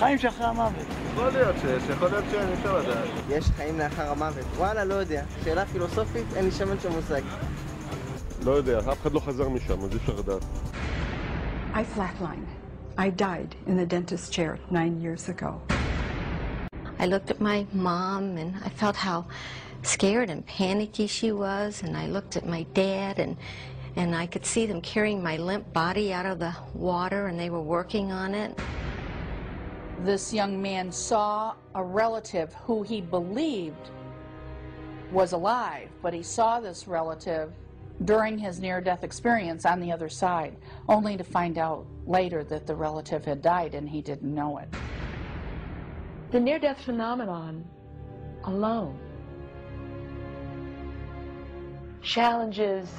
חיים שאחרי המוות. יכול להיות יכול להיות שאין, אפשר לדעת. יש חיים לאחר המוות. וואלה, לא יודע. שאלה פילוסופית, אין לי שמן של מושג. לא יודע, אף אחד לא חזר משם, אז אי אפשר לדעת. I flatlined. I died in the dentist chair 9 years ago. I looked at my mom and I felt how scared and panicky she was, and I looked at my dad and I could see them carrying my limp body out of the water, and they were working on it. This young man saw a relative who he believed was alive, but he saw this relative during his near-death experience on the other side, only to find out later that the relative had died and he didn't know it. The near-death phenomenon alone challenges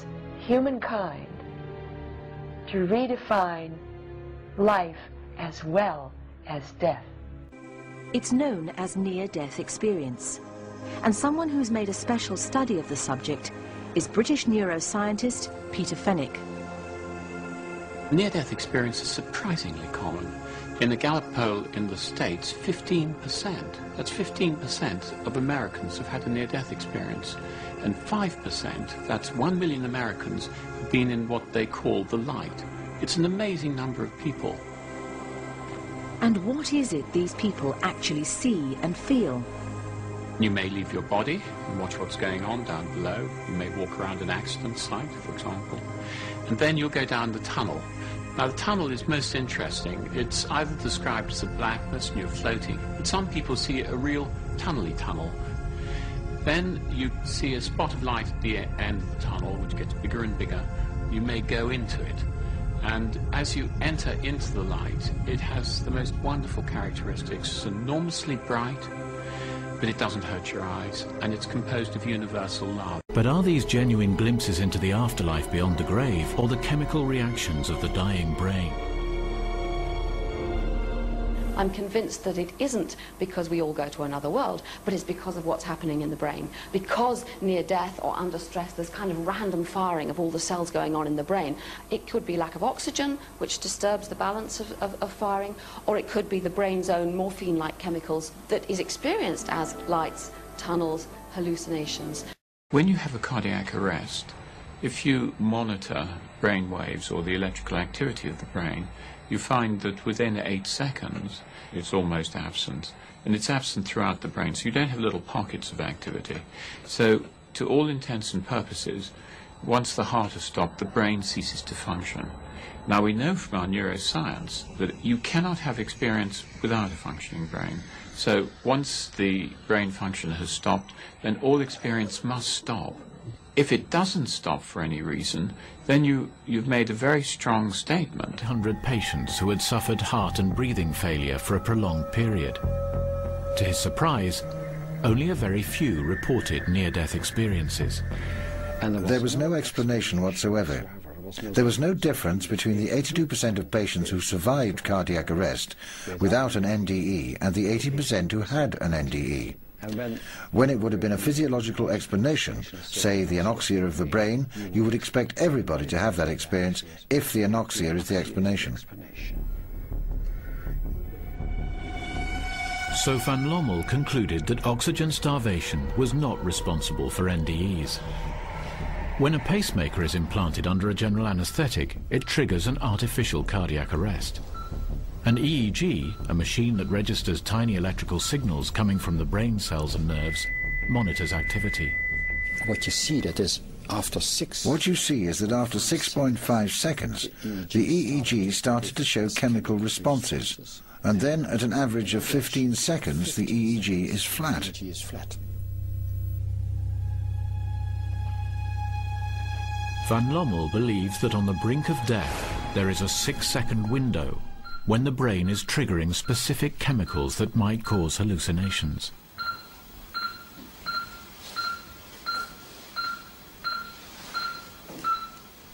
humankind to redefine life as well as death. It's known as near-death experience, and someone who's made a special study of the subject is British neuroscientist Peter Fenwick. Near-death experience is surprisingly common. In the Gallup poll in the States, 15%, that's 15% of Americans have had a near-death experience, and 5%, that's 1 million Americans, have been in what they call the light. It's an amazing number of people. And what is it these people actually see and feel? You may leave your body and watch what's going on down below. You may walk around an accident site, for example, and then you'll go down the tunnel. Now, the tunnel is most interesting. It's either described as a blackness and you're floating, but some people see a real tunnely tunnel. Then you see a spot of light at the end of the tunnel, which gets bigger and bigger. You may go into it. And as you enter into the light, it has the most wonderful characteristics. It's enormously bright, but it doesn't hurt your eyes, and it's composed of universal love. But are these genuine glimpses into the afterlife beyond the grave, or the chemical reactions of the dying brain? I'm convinced that it isn't because we all go to another world, but it's because of what's happening in the brain. Because near death or under stress, there's kind of random firing of all the cells going on in the brain. It could be lack of oxygen, which disturbs the balance of firing, or it could be the brain's own morphine-like chemicals that is experienced as lights, tunnels, hallucinations. When you have a cardiac arrest, if you monitor brain waves or the electrical activity of the brain, you find that within 8 seconds it's almost absent, and it's absent throughout the brain, so you don't have little pockets of activity. So to all intents and purposes, once the heart has stopped, the brain ceases to function. Now, we know from our neuroscience that you cannot have experience without a functioning brain. So once the brain function has stopped, then all experience must stop. If it doesn't stop for any reason, then you've made a very strong statement. 100 patients who had suffered heart and breathing failure for a prolonged period. To his surprise, only a very few reported near-death experiences. There was no explanation whatsoever. There was no difference between the 82% of patients who survived cardiac arrest without an NDE and the 80% who had an NDE. When it would have been a physiological explanation, say the anoxia of the brain, you would expect everybody to have that experience if the anoxia is the explanation. So Van Lommel concluded that oxygen starvation was not responsible for NDEs. When a pacemaker is implanted under a general anesthetic, it triggers an artificial cardiac arrest. An EEG, a machine that registers tiny electrical signals coming from the brain cells and nerves, monitors activity. What you see is that after 6.5 seconds, the EEG started to show chemical responses, and then at an average of 15 seconds, the EEG is flat. Van Lommel believes that on the brink of death, there is a 6-second window when the brain is triggering specific chemicals that might cause hallucinations.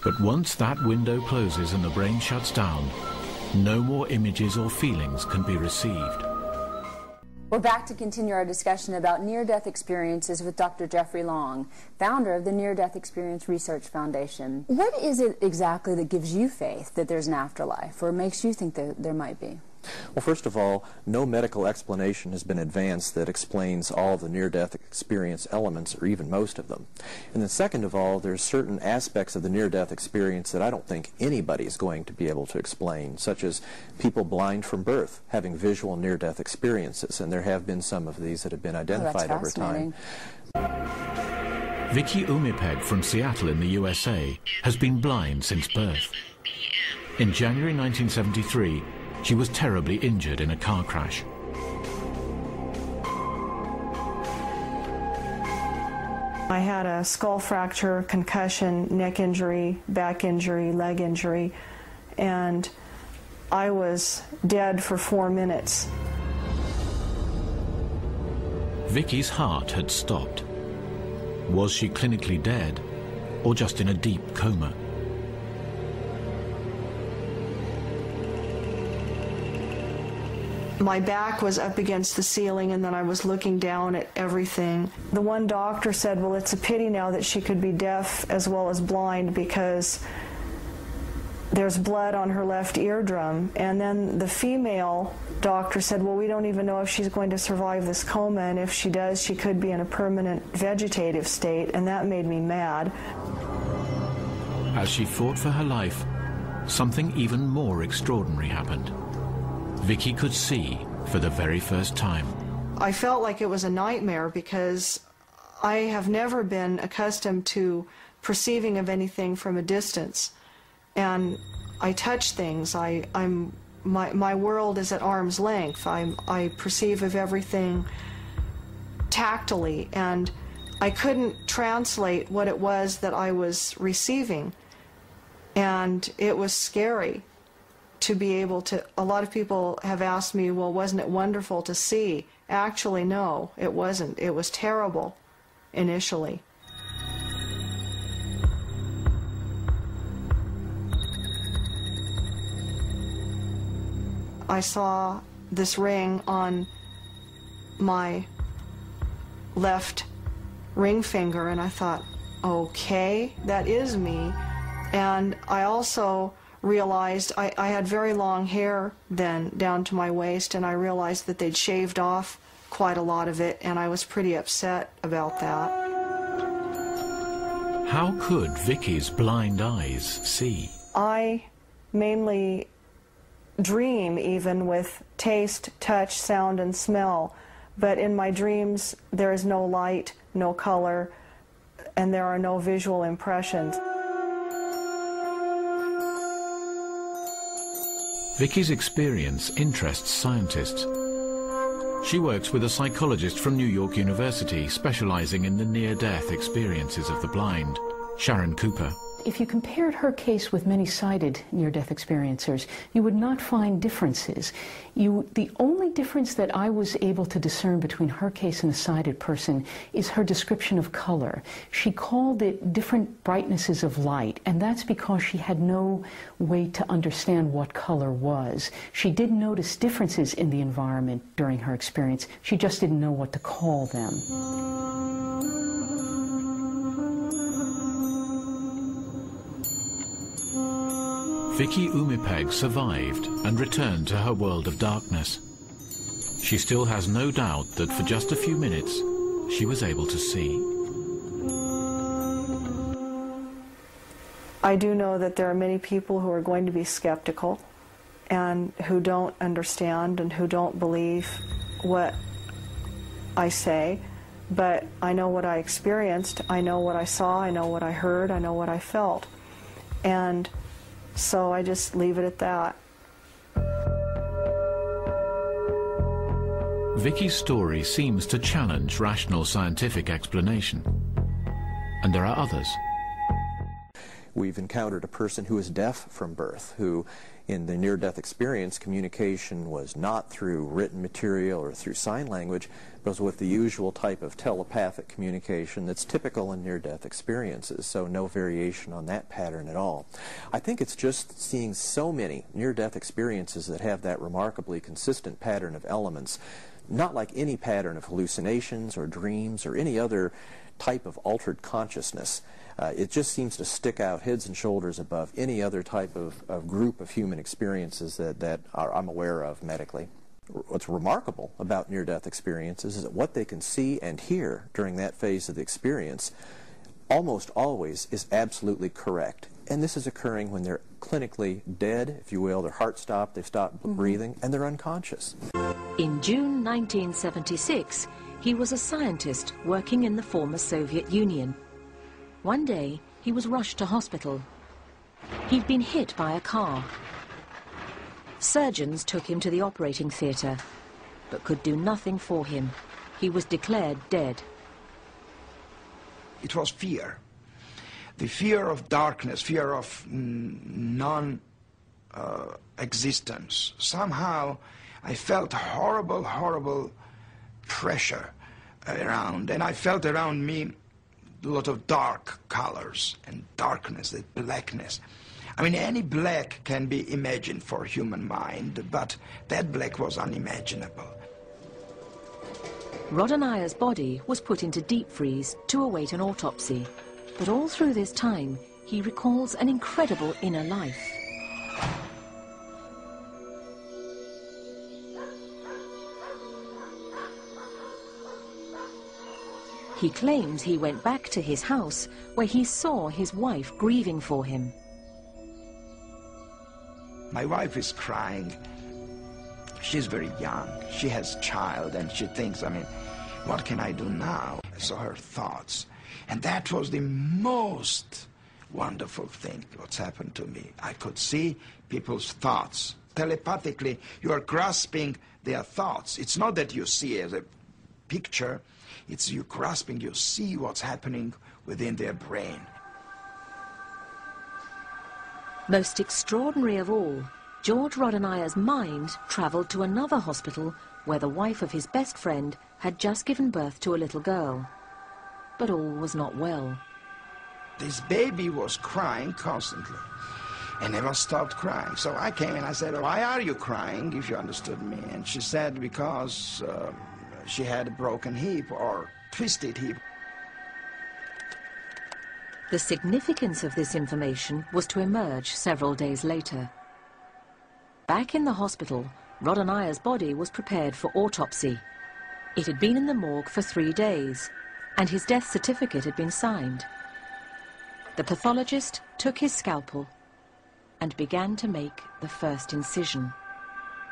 But once that window closes and the brain shuts down, no more images or feelings can be received. We're back to continue our discussion about near-death experiences with Dr. Jeffrey Long, founder of the Near-Death Experience Research Foundation. What is it exactly that gives you faith that there's an afterlife, or makes you think that there might be? Well, first of all, no medical explanation has been advanced that explains all the near-death experience elements, or even most of them. And then second of all, there's certain aspects of the near-death experience that I don't think anybody is going to be able to explain, such as people blind from birth having visual near-death experiences, and there have been some of these that have been identified over time. Vicky Umipeg from Seattle in the USA has been blind since birth. In January 1973, she was terribly injured in a car crash. I had a skull fracture, concussion, neck injury, back injury, leg injury, and I was dead for 4 minutes. Vicky's heart had stopped. Was she clinically dead, or just in a deep coma? My back was up against the ceiling, and then I was looking down at everything. The one doctor said, well, it's a pity now that she could be deaf as well as blind because there's blood on her left eardrum. And then the female doctor said, well, we don't even know if she's going to survive this coma, and if she does, she could be in a permanent vegetative state, and that made me mad. As she fought for her life, something even more extraordinary happened. Vicky could see for the very first time. I felt like it was a nightmare because I have never been accustomed to perceiving of anything from a distance. And I touch things. My world is at arm's length. I perceive of everything tactily, and I couldn't translate what it was that I was receiving. And it was scary to be able to, a lot of people have asked me, well, wasn't it wonderful to see? Actually, no, it wasn't. It was terrible initially. I saw this ring on my left ring finger, and I thought, okay, that is me. And I also realized I had very long hair then down to my waist, and I realized that they'd shaved off quite a lot of it, and I was pretty upset about that. How could Vicky's blind eyes see? I mainly dream even with taste, touch, sound, and smell, but in my dreams there is no light, no color, and there are no visual impressions. Vicky's experience interests scientists. She works with a psychologist from New York University specializing in the near-death experiences of the blind, Sharon Cooper. If you compared her case with many sighted near-death experiencers, you would not find differences. The only difference that I was able to discern between her case and a sighted person is her description of color. She called it different brightnesses of light, and that's because she had no way to understand what color was. She did notice differences in the environment during her experience. She just didn't know what to call them. Vicky Umipeg survived and returned to her world of darkness. She still has no doubt that for just a few minutes, she was able to see. I do know that there are many people who are going to be skeptical and who don't understand and who don't believe what I say, but I know what I experienced, I know what I saw, I know what I heard, I know what I felt. And so I just leave it at that. Vicky's story seems to challenge rational scientific explanation. And there are others. We've encountered a person who is deaf from birth, who in the near-death experience, communication was not through written material or through sign language, but was with the usual type of telepathic communication that's typical in near-death experiences, so no variation on that pattern at all. I think it's just seeing so many near-death experiences that have that remarkably consistent pattern of elements not like any pattern of hallucinations or dreams or any other type of altered consciousness. It just seems to stick out heads and shoulders above any other type of group of human experiences that I'm aware of medically. What's remarkable about near-death experiences is that what they can see and hear during that phase of the experience almost always is absolutely correct. And this is occurring when they're clinically dead, if you will, their heart stopped, they've stopped breathing, and they're unconscious. In June 1976, he was a scientist working in the former Soviet Union. One day, he was rushed to hospital. He'd been hit by a car. Surgeons took him to the operating theatre, but could do nothing for him. He was declared dead. It was fear. The fear of darkness, fear of non-existence. Somehow I felt horrible, horrible pressure around, and I felt around me a lot of dark colors and darkness, the blackness. I mean, any black can be imagined for human mind, but that black was unimaginable. Rodonia's body was put into deep freeze to await an autopsy. But all through this time, he recalls an incredible inner life. He claims he went back to his house where he saw his wife grieving for him. My wife is crying. She's very young. She has a child, and she thinks, I mean, what can I do now? I saw her thoughts. And that was the most wonderful thing what's happened to me. I could see people's thoughts. Telepathically, you are grasping their thoughts. It's not that you see as a picture, it's you grasping, you see what's happening within their brain. Most extraordinary of all, George Rodonia's mind travelled to another hospital where the wife of his best friend had just given birth to a little girl. But all was not well. This baby was crying constantly and never stopped crying. So I came and I said, why are you crying, if you understood me? And she said, because she had a broken hip or twisted hip. The significance of this information was to emerge several days later. Back in the hospital, Rodonia's body was prepared for autopsy. It had been in the morgue for 3 days, and his death certificate had been signed. The pathologist took his scalpel and began to make the first incision.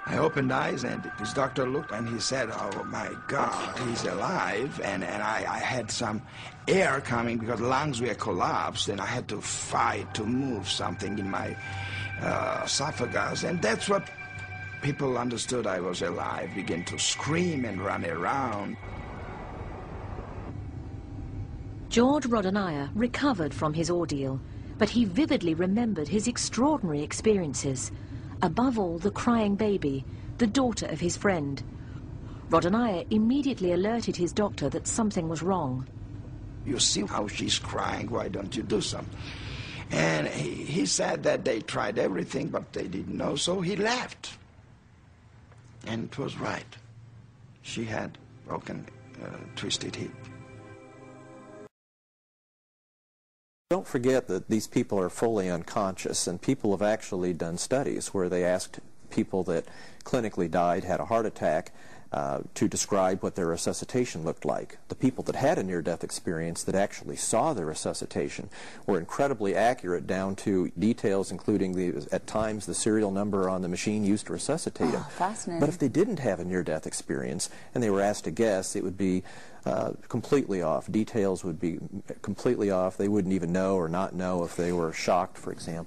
I opened eyes, and this doctor looked and he said, oh my God, he's alive. And I had some air coming because lungs were collapsed, and I had to fight to move something in my esophagus. And that's what people understood I was alive, began to scream and run around. George Rodonia recovered from his ordeal, but he vividly remembered his extraordinary experiences. Above all, the crying baby, the daughter of his friend. Rodonia immediately alerted his doctor that something was wrong. You see how she's crying, why don't you do something? And he said that they tried everything, but they didn't know, so he left. And it was right. She had broken, twisted hip. Don't forget that these people are fully unconscious, and people have actually done studies where they asked people that clinically died, had a heart attack, to describe what their resuscitation looked like. The people that had a near-death experience that actually saw the resuscitation were incredibly accurate down to details including, at times, the serial number on the machine used to resuscitate them. Fascinating. But if they didn't have a near-death experience and they were asked to guess, it would be completely off. Details would be completely off. They wouldn't even know or not know if they were shocked, for example.